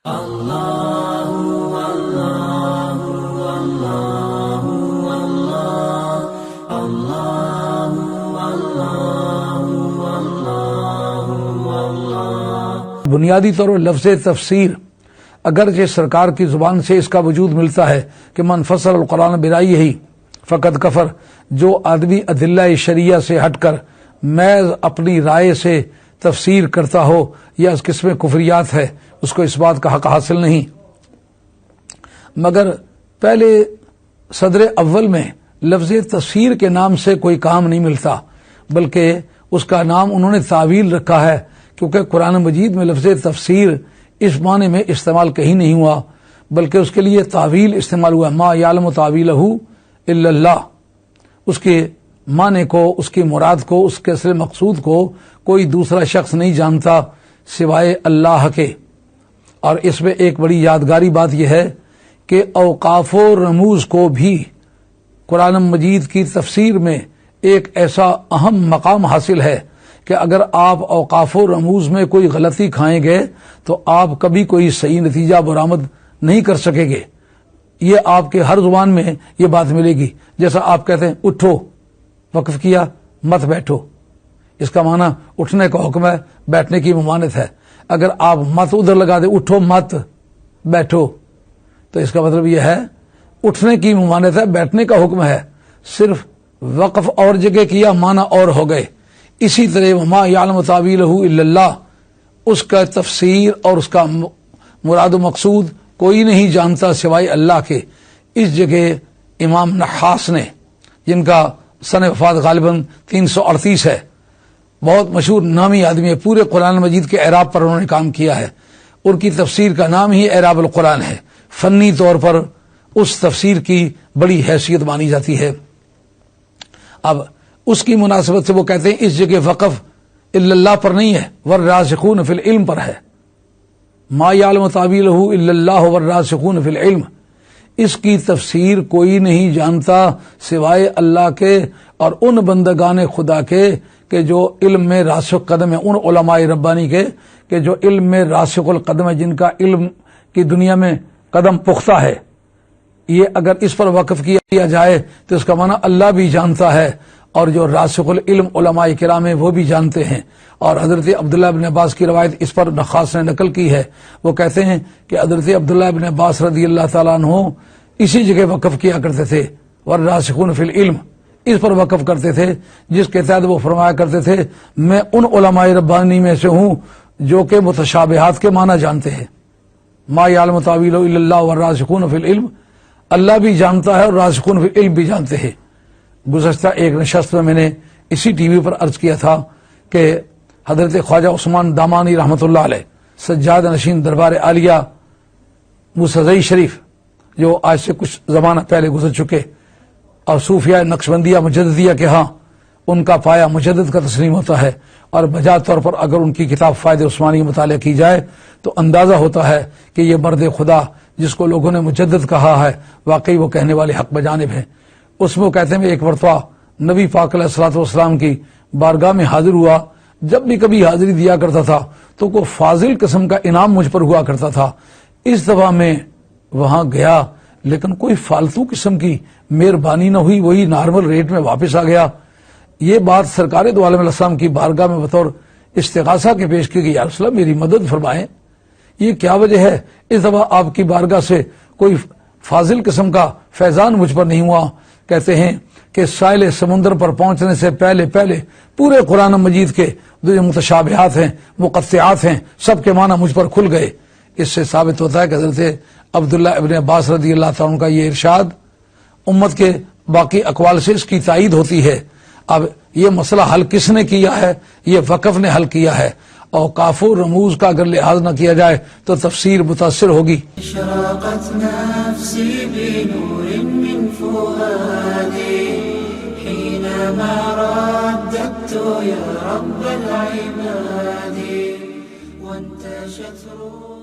بنیادی طور پر لفظ تفسیر اگرچہ سرکار کی زبان سے اس کا وجود ملتا ہے کہ من فسر القرآن برائیہ فقد کفر، جو آدمی ادلہ شریعہ سے ہٹ کر محض اپنی رائے سے تفسیر کرتا ہو یا اس قسم کفریات ہے، اس کو اس بات کا حق حاصل نہیں۔ مگر پہلے صدر اول میں لفظ تفسیر کے نام سے کوئی کام نہیں ملتا، بلکہ اس کا نام انہوں نے تعویل رکھا ہے، کیونکہ قرآن مجید میں لفظ تفسیر اس معنی میں استعمال کہیں نہیں ہوا، بلکہ اس کے لیے تعویل استعمال ہوا، ما یعلم تعویلہ الا اللہ۔ اس کے معنی کو، اس کی مراد کو، اس کے اصل مقصود کو کوئی دوسرا شخص نہیں جانتا سوائے اللہ کے۔ اور اس میں ایک بڑی یادگاری بات یہ ہے کہ اوقاف و رموز کو بھی قرآن مجید کی تفسیر میں ایک ایسا اہم مقام حاصل ہے کہ اگر آپ اوقاف و رموز میں کوئی غلطی کھائیں گے تو آپ کبھی کوئی صحیح نتیجہ برآمد نہیں کر سکیں گے۔ یہ آپ کے ہر زبان میں یہ بات ملے گی، جیسا آپ کہتے ہیں اٹھو، وقف کیا، مت بیٹھو، اس کا معنی اٹھنے کا حکم ہے، بیٹھنے کی ممانعت ہے۔ اگر آپ مت ادھر لگا دیں، اٹھو مت بیٹھو، تو اس کا مطلب یہ ہے اٹھنے کی ممانعت ہے، بیٹھنے کا حکم ہے۔ صرف وقف اور جگہ کیا، معنی اور ہو گئے۔ اسی طرح وما یعلم تعویلہ الا اللہ، اس کا تفسیر اور اس کا مراد و مقصود کوئی نہیں جانتا سوائے اللہ کے۔ اس جگہ امام نحاس نے، جن کا سن وفات غالباً 338 ہے، بہت مشہور نامی آدمی ہے، پورے قرآن مجید کے اعراب پر انہوں نے کام کیا ہے۔ ان کی تفسیر کا نام ہی اعراب القرآن ہے، فنی طور پر اس تفسیر کی بڑی حیثیت مانی جاتی ہے۔ اب اس کی مناسبت سے وہ کہتے ہیں اس جگہ وقف الا اللہ پر نہیں ہے، والراسخون فی العلم پر ہے۔ ما یعلم تعویلہ الا اللہ والراسخون فی العلم، اس کی تفسیر کوئی نہیں جانتا سوائے اللہ کے اور ان بندگان خدا کے کہ جو علم میں راسخ قدم ہے، ان علماء ربانی کے کہ جو علم میں راسخ القدم ہے، جن کا علم کی دنیا میں قدم پختہ ہے۔ یہ اگر اس پر وقف کیا جائے تو اس کا معنی اللہ بھی جانتا ہے، اور جو راسخ العلم علماء کرام ہیں وہ بھی جانتے ہیں۔ اور حضرت عبداللہ بن عباس کی روایت اس پر نخاس نے نقل کی ہے، وہ کہتے ہیں کہ حضرت عبداللہ بن عباس رضی اللہ تعالیٰ عنہ اسی جگہ وقف کیا کرتے تھے، والراسخون فی العلم، اس پر وقف کرتے تھے، جس کے تحت وہ فرمایا کرتے تھے میں ان علماء ربانی میں سے ہوں جو کہ متشابہات کے معنی جانتے ہیں۔ ما یعلم تعویلہ الا اللہ والراسخون فی العلم، اللہ بھی جانتا ہے اور راسخون فی العلم بھی جانتے ہیں۔ گزشتہ ایک نشست میں نے اسی ٹی وی پر عرض کیا تھا کہ حضرت خواجہ عثمان دامانی رحمۃ اللہ علیہ، سجاد نشین دربار عالیہ موسیٰ شریف، جو آج سے کچھ زمانہ پہلے گزر چکے، اور صوفیہ نقشبندیہ مجددیہ کے ہاں ان کا پایا مجدد کا تسلیم ہوتا ہے، اور بجا طور پر اگر ان کی کتاب فائد عثمانی مطالعہ کی جائے تو اندازہ ہوتا ہے کہ یہ مرد خدا جس کو لوگوں نے مجدد کہا ہے، واقعی وہ کہنے والے حق بجانب ہیں۔ اس میں وہ کہتے ہیں میں ایک مرتبہ نبی پاک علیہ الصلوۃ والسلام کی بارگاہ میں حاضر ہوا، جب بھی کبھی حاضری دیا کرتا تھا تو کوئی فاضل قسم کا انعام مجھ پر ہوا کرتا تھا۔ اس دفعہ میں وہاں گیا لیکن کوئی فالتو قسم کی مہربانی نہ ہوئی، وہی نارمل ریٹ میں واپس آ گیا۔ یہ بات سرکار دو عالم علیہ السلام کی بارگاہ میں بطور استغاثہ کے پیش کی گئی، یا رسول اللہ میری مدد فرمائیں، یہ کیا وجہ ہے؟ اس دفعہ آپ کی بارگاہ سے کوئی فاضل قسم کا فیضان مجھ پر نہیں ہوا۔ کہتے ہیں کہ ساحل سمندر پر پہنچنے سے پہلے پورے قرآن مجید کے جو متشابہات ہیں، مقطعات ہیں، سب کے معنی مجھ پر کھل گئے۔ اس سے ثابت ہوتا ہے کہ حضرت عبداللہ ابن عباس رضی اللہ تعالیٰ عنہ کا یہ ارشاد امت کے باقی اقوال سے اس کی تائید ہوتی ہے۔ اب یہ مسئلہ حل کس نے کیا ہے؟ یہ وقف نے حل کیا ہے، اور اوقاف و رموز کا اگر لحاظ نہ کیا جائے تو تفسیر متاثر ہوگی۔ اشرقت نفسی بنور من فؤادی حینما رددت یا رب العباد وانتشت روحی